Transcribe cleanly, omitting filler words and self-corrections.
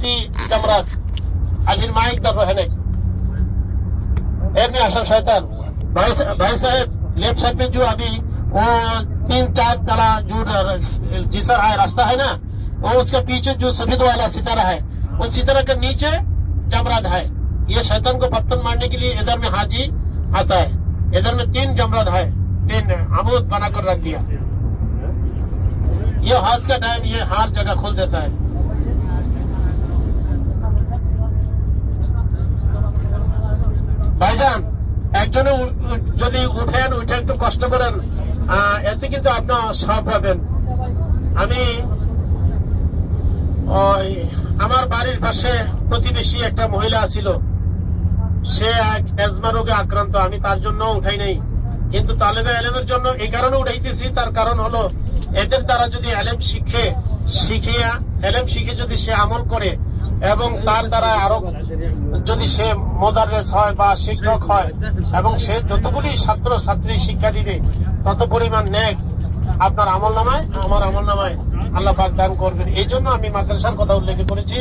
في جمرات على المايك ده هناك ابني عشان شيطان भाई साहब left side में जो अभी वो 3-4 तला जो जिसर है रास्ता है ना, वो उसके पीछे जो सफेद वाला सितारा है, वो सितारा के नीचे जमरात है। ये शैतान को पत्थर मारने के लिए इधर में हाजी आता है। इधर में 3 जमरात है, 3 अमूद बनाकर रख दिया। ये हज का टाइम ये हर जगह खोल देता है। ভাইজান একজনে যদি উঠেন উঠে একটু কষ্ট করেন, এতে কিন্তু আপনার সব পাবেন। আমি আমার বাড়ির পাশে প্রতিবেশী একটা মহিলা ছিল, সে এক এজমা রোগে আক্রান্ত। আমি তার জন্য উঠাই নাই, কিন্তু তালেবে এলেমের জন্য এই কারণে উঠাইতেছি, তার কারণ হলো এদের দ্বারা যদি এলেম শিখে যদি সে আমল করে এবং তার দ্বারা আরো যদি সে মোদাররেস হয় বা শিক্ষক হয় এবং সে যতগুলি ছাত্র ছাত্রী শিক্ষা দিবে তত পরিমাণ নেক আপনার আমল নামায় আমার আমল নামায় আল্লাহ পাক দান করবেন। এই জন্য আমি মাদ্রাসার কথা উল্লেখ করেছি।